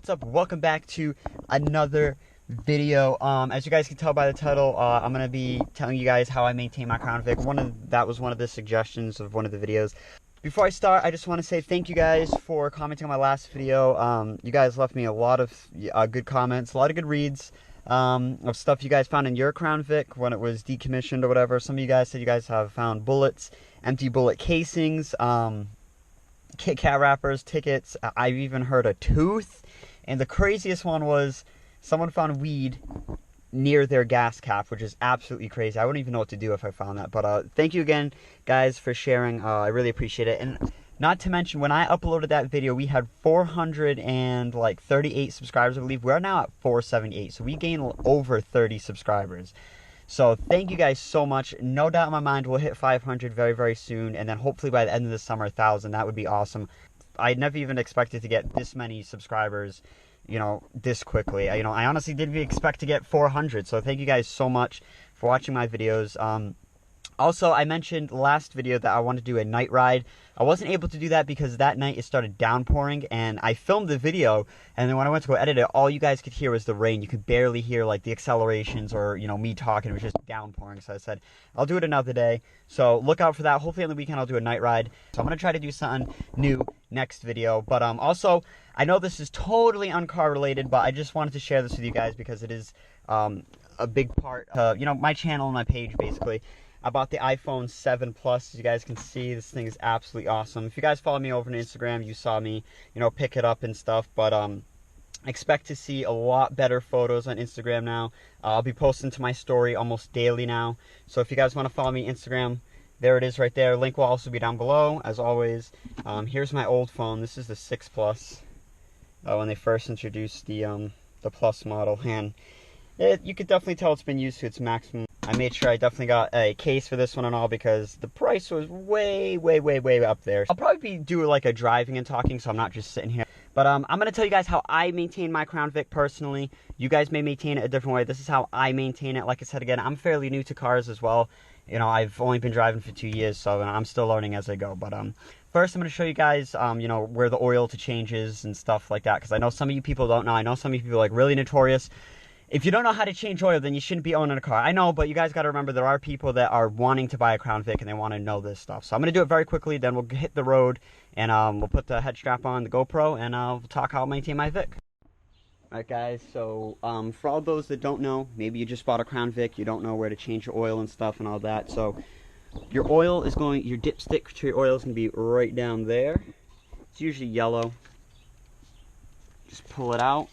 What's up? Welcome back to another video. As you guys can tell by the title, I'm gonna be telling you guys how I maintain my Crown Vic. That was one of the suggestions of one of the videos. Before I start, I just want to say thank you guys for commenting on my last video. You guys left me a lot of good comments, a lot of good reads of stuff you guys found in your Crown Vic when it was decommissioned or whatever. Some of you guys said you guys have found bullets, empty bullet casings, Kit Kat wrappers, tickets. I've even heard a tooth. And the craziest one was someone found weed near their gas cap, which is absolutely crazy. I wouldn't even know what to do if I found that. But thank you again, guys, for sharing. I really appreciate it. And not to mention, when I uploaded that video, we had 438 subscribers, I believe. We're now at 478, so we gained over 30 subscribers. So thank you guys so much. No doubt in my mind we'll hit 500 very, very soon. And then hopefully by the end of the summer, 1,000. That would be awesome. I never even expected to get this many subscribers, you know, this quickly. I honestly didn't even expect to get 400. So thank you guys so much for watching my videos. Also, I mentioned last video that I wanted to do a night ride. I wasn't able to do that because that night it started downpouring, and I filmed the video, and then when I went to go edit it, all you guys could hear was the rain. You could barely hear like the accelerations or, you know, me talking. It was just downpouring. So I said, I'll do it another day. So look out for that. Hopefully on the weekend I'll do a night ride. So I'm going to try to do something new next video. But also, I know this is totally uncar related, but I just wanted to share this with you guys because it is a big part of, you know, my channel and my page basically. About the iPhone 7 Plus. As you guys can see, this thing is absolutely awesome. If you guys follow me over on Instagram, you saw me, you know, pick it up and stuff. But expect to see a lot better photos on Instagram now. I'll be posting to my story almost daily now. So if you guys want to follow me on Instagram, there it is right there. Link will also be down below, as always. Here's my old phone. This is the 6 Plus. When they first introduced the Plus model, and you could definitely tell it's been used to its maximum. I made sure I definitely got a case for this one and all because the price was way up there. I'll probably be doing like a driving and talking, so I'm not just sitting here. But I'm going to tell you guys how I maintain my Crown Vic personally. You guys may maintain it a different way. This is how I maintain it. Like I said again, I'm fairly new to cars as well. You know, I've only been driving for 2 years, so I'm still learning as I go. But first I'm going to show you guys, you know, where the oil to change is and stuff like that. Because I know some of you people don't know. I know some of you people are like really notorious. If you don't know how to change oil, then you shouldn't be owning a car. I know, but you guys got to remember there are people that are wanting to buy a Crown Vic and they want to know this stuff. So I'm going to do it very quickly, then we'll hit the road and we'll put the head strap on the GoPro and we'll talk how I maintain my Vic. Alright guys, so for all those that don't know, maybe you just bought a Crown Vic, you don't know where to change your oil and stuff and all that. So your oil is going, your dipstick to your oil is going to be right down there. It's usually yellow. Just pull it out.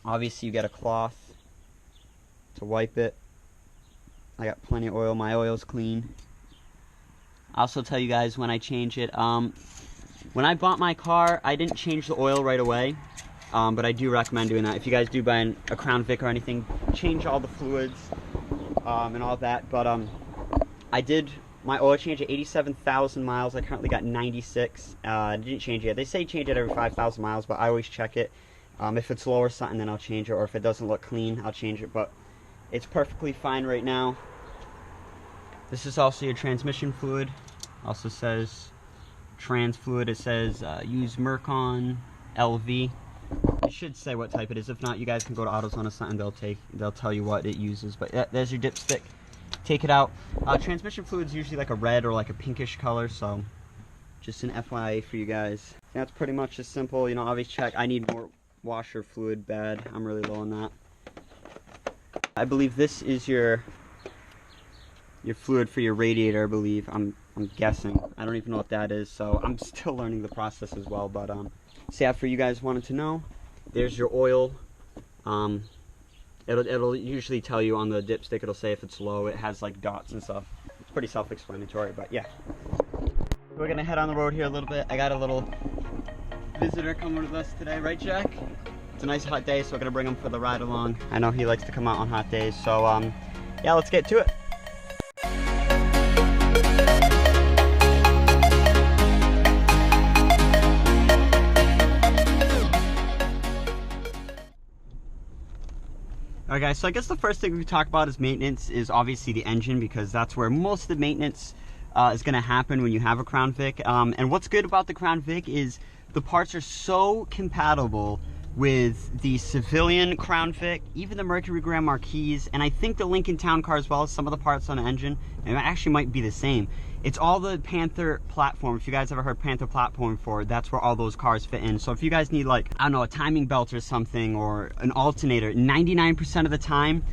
Obviously you get a cloth to wipe it. I got plenty of oil. My oil's clean. I'll also tell you guys when I change it. When I bought my car, I didn't change the oil right away. But I do recommend doing that. If you guys do buy a Crown Vic or anything, change all the fluids and all that. But I did my oil change at 87,000 miles. I currently got 96. I didn't change it yet. They say change it every 5,000 miles, but I always check it. If it's low or something, then I'll change it, or if it doesn't look clean, I'll change it, but it's perfectly fine right now. This is also your transmission fluid. Also says trans fluid. It says use Mercon LV. It should say what type it is. If not, you guys can go to AutoZone or something. They'll tell you what it uses. But there's your dipstick. Take it out. Transmission fluid is usually like a red or like a pinkish color, so just an FYI for you guys. That's pretty much as simple. You know, always check. I need more washer fluid bad. I'm really low on that. I believe this is your fluid for your radiator, I believe. I'm guessing. I don't even know what that is, so I'm still learning the process as well. But so yeah, for you guys wanted to know, there's your oil. It'll usually tell you on the dipstick. It'll say if it's low. It has like dots and stuff. It's pretty self-explanatory, but yeah. We're gonna head on the road here a little bit. I got a little visitor coming with us today, right Jack? It's a nice hot day, so we're gonna bring him for the ride along. I know he likes to come out on hot days, so yeah, let's get to it. Alright guys, so I guess the first thing we talk about is maintenance is obviously the engine, because that's where most of the maintenance is going to happen when you have a Crown Vic. And what's good about the Crown Vic is the parts are so compatible with the civilian Crown Vic, even the Mercury Grand Marquis, and I think the Lincoln Town Car as well, some of the parts on the engine, and it actually might be the same. It's all the Panther platform. If you guys ever heard Panther platform before, that's where all those cars fit in. So if you guys need, like, I don't know, a timing belt or something, or an alternator, 99% of the time,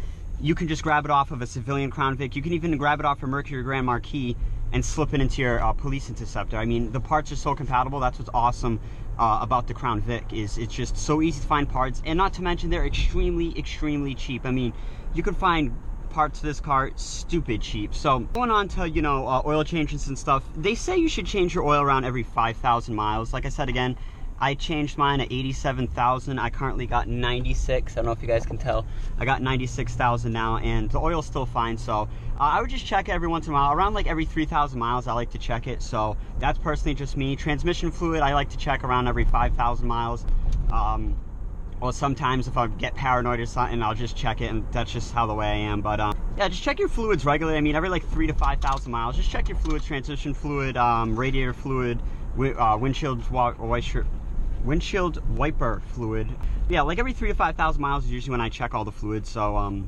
you can just grab it off of a civilian Crown Vic. You can even grab it off a Mercury Grand Marquis and slip it into your Police Interceptor. I mean, the parts are so compatible. That's what's awesome about the Crown Vic, is it's just so easy to find parts, and not to mention they're extremely cheap. I mean, you can find parts of this car stupid cheap. So going on to, you know, oil changes and stuff, they say you should change your oil around every 5,000 miles. Like I said, again, I changed mine at 87,000. I currently got 96. I don't know if you guys can tell. I got 96,000 now, and the oil's still fine. So I would just check it every once in a while. Around like every 3,000 miles, I like to check it. So that's personally just me. Transmission fluid, I like to check around every 5,000 miles. Or sometimes if I get paranoid or something, I'll just check it, and that's just how the way I am. But yeah, just check your fluids regularly. I mean, every like 3,000 to 5,000 miles, just check your fluids, transmission fluid, radiator fluid, windshield wiper fluid. Yeah, like every 3,000 to 5,000 miles is usually when I check all the fluids. So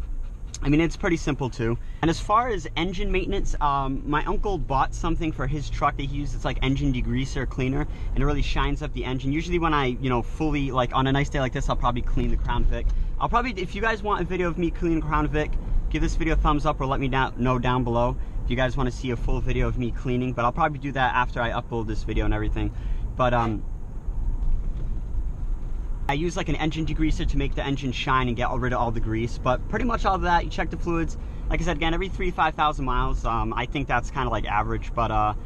I mean, it's pretty simple too. And as far as engine maintenance, my uncle bought something for his truck that he uses. It's like engine degreaser cleaner, and it really shines up the engine. Usually when I, you know, fully, like on a nice day like this, I'll probably clean the Crown Vic. I'll probably, if you guys want a video of me cleaning Crown Vic, give this video a thumbs up or let me know down below if you guys want to see a full video of me cleaning. But I'll probably do that after I upload this video and everything. But I use like an engine degreaser to make the engine shine and get rid of all the grease. But pretty much all of that, you check the fluids. Like I said, again, every 3,000 to 5,000 miles. I think that's kind of like average. But I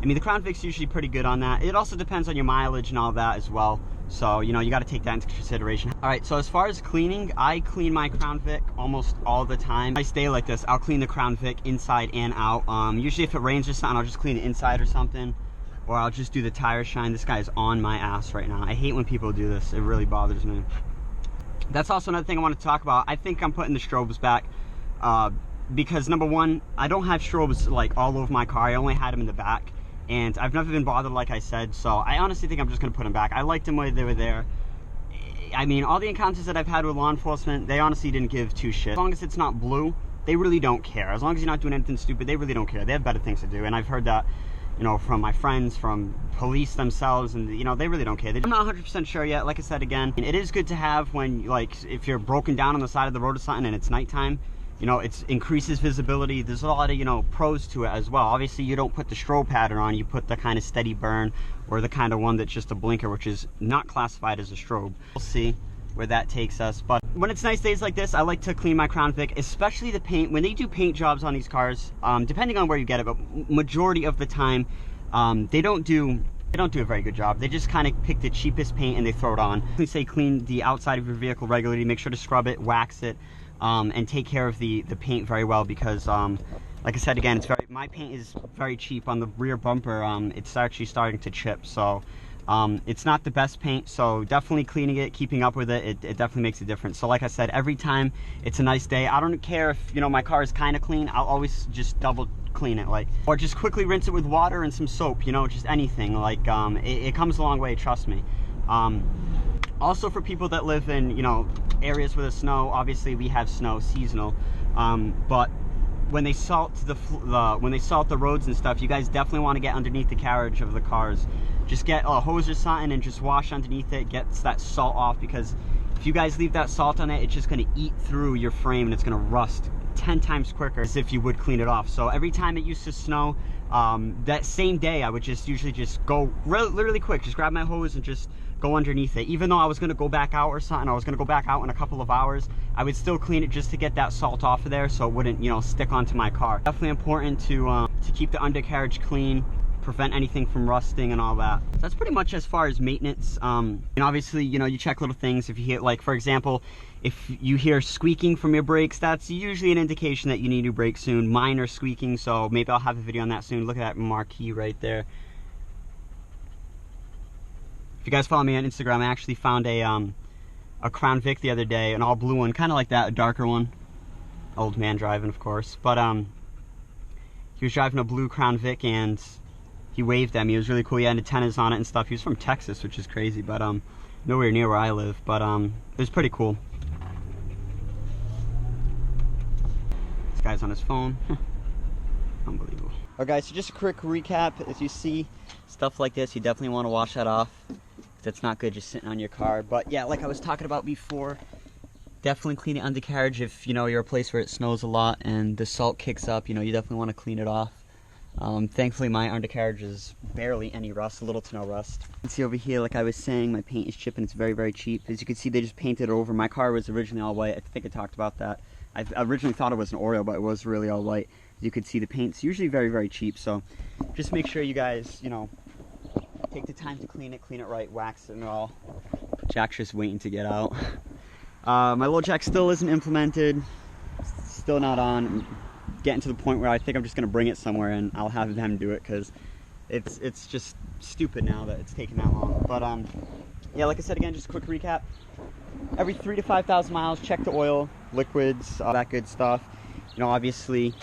mean, the Crown Vic's usually pretty good on that. It also depends on your mileage and all that as well. So, you know, you got to take that into consideration. All right, so as far as cleaning, I clean my Crown Vic almost all the time. I stay like this. I'll clean the Crown Vic inside and out. Usually if it rains or something, I'll just clean it inside or something. Or I'll just do the tire shine. This guy is on my ass right now. I hate when people do this. It really bothers me. That's also another thing I want to talk about. I think I'm putting the strobes back because, number one, I don't have strobes like all over my car. I only had them in the back, and I've never been bothered, like I said. So I honestly think I'm just going to put them back. I liked them when they were there. I mean, all the encounters that I've had with law enforcement, they honestly didn't give two shits. As long as it's not blue, they really don't care. As long as you're not doing anything stupid, they really don't care. They have better things to do, and I've heard that, you know, from my friends, from police themselves, and, you know, they really don't care. I'm not 100% sure yet. Like I said, again, it is good to have when, like, if you're broken down on the side of the road or something and it's nighttime, you know, it increases visibility. There's a lot of, you know, pros to it as well. Obviously, you don't put the strobe pattern on. You put the kind of steady burn, or the kind of one that's just a blinker, which is not classified as a strobe. We'll see where that takes us. But when it's nice days like this, I like to clean my Crown Vic, especially the paint. When they do paint jobs on these cars, depending on where you get it, but majority of the time, they don't do a very good job. They just kind of pick the cheapest paint and they throw it on. They say clean the outside of your vehicle regularly. Make sure to scrub it, wax it, and take care of the paint very well, because like I said, again, my paint is very cheap. On the rear bumper, it's actually starting to chip. So it's not the best paint, so definitely cleaning it, keeping up with it, it definitely makes a difference. So like I said, every time it's a nice day, I don't care if, you know, my car is kind of clean, I'll always just double clean it, like, or just quickly rinse it with water and some soap, you know, just anything. Like, it comes a long way, trust me. Also, for people that live in, you know, areas with the snow, obviously we have snow seasonal, but when they salt the roads and stuff, you guys definitely want to get underneath the carriage of the cars. Just get a hose or something and just wash underneath it. Gets that salt off, because if you guys leave that salt on it, it's just going to eat through your frame and it's going to rust 10 times quicker as if you would clean it off. So every time it used to snow, that same day, I would usually just go literally quick, just grab my hose and just go underneath it. Even though I was going to go back out or something, I was going to go back out in a couple of hours, I would still clean it just to get that salt off of there so it wouldn't, you know, stick onto my car. Definitely important to keep the undercarriage clean, prevent anything from rusting and all that. So that's pretty much as far as maintenance. And obviously, you know, you check little things. If you hear, like, for example, if you hear squeaking from your brakes, that's usually an indication that you need new brakes soon. Mine are squeaking, so maybe I'll have a video on that soon. Look at that marquee right there. If you guys follow me on Instagram, I actually found a Crown Vic the other day, an all blue one, kind of like that, a darker one. Old man driving, of course. But he was driving a blue Crown Vic and he waved at me. It was really cool. He had antennas on it and stuff. He was from Texas, which is crazy. But nowhere near where I live, but it was pretty cool. This guy's on his phone. Unbelievable. Alright guys, so just a quick recap. As you see, stuff like this, you definitely want to wash that off. That's not good just sitting on your car. But yeah, like I was talking about before, definitely clean the undercarriage if, you know, you're a place where it snows a lot and the salt kicks up. You know, you definitely want to clean it off. Thankfully my undercarriage is barely any rust, little to no rust. You can see over here, like I was saying, my paint is chipping. It's very, very cheap. As you can see, they just painted it over. My car was originally all white. I think I talked about that. I originally thought it was an Oreo, but it was really all white. As you can see, the paint's usually very, very cheap. So just make sure you guys, you know, take the time to clean it right, wax it and all. Jack's just waiting to get out. My little jack still isn't implemented, still not on. I'm getting to the point where I think I'm just going to bring it somewhere and I'll have them do it, because it's just stupid now that it's taking that long. But yeah, like I said, again, just a quick recap. Every 3,000 to 5,000 miles, check the oil, liquids, all that good stuff. You know, obviously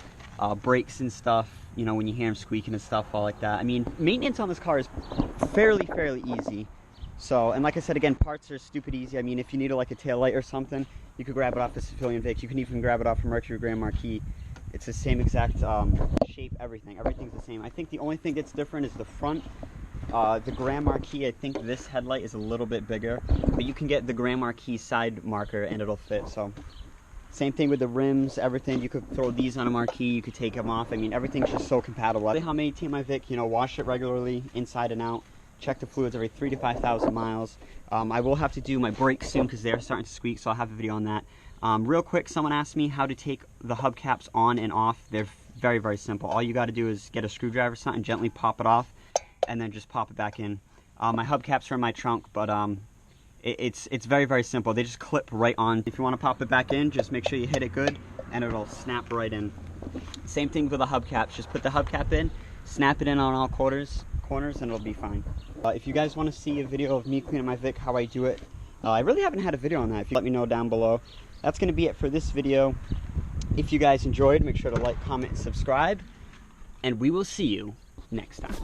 brakes and stuff, you know, when you hear them squeaking and stuff, all like that. I mean, maintenance on this car is fairly easy. So, and like I said, again, parts are stupid easy. I mean, if you need like a tail light or something, you could grab it off the Civilian Vic. You can even grab it off from Mercury Grand Marquis. It's the same exact shape, everything's the same. I think the only thing that's different is the front. The Grand Marquis, I think this headlight is a little bit bigger, but you can get the Grand Marquis side marker and it'll fit. So same thing with the rims, everything. You could throw these on a Marquis, you could take them off. I mean, everything's just so compatible. How I maintain my Vic, you know, wash it regularly inside and out. Check the fluids every 3,000 to 5,000 miles. I will have to do my brakes soon because they're starting to squeak, so I'll have a video on that. Real quick, someone asked me how to take the hubcaps on and off. They're very simple. All you got to do is get a screwdriver or something, gently pop it off, and then just pop it back in. My hubcaps are in my trunk, but it's very simple. They just clip right on. If you want to pop it back in, just make sure you hit it good, and it'll snap right in. Same thing with the hubcaps. Just put the hubcap in, snap it in on all corners, and it'll be fine. If you guys want to see a video of me cleaning my Vic, how I do it, I really haven't had a video on that. If you let me know down below. That's going to be it for this video. If you guys enjoyed, make sure to like, comment, and subscribe, and we will see you next time.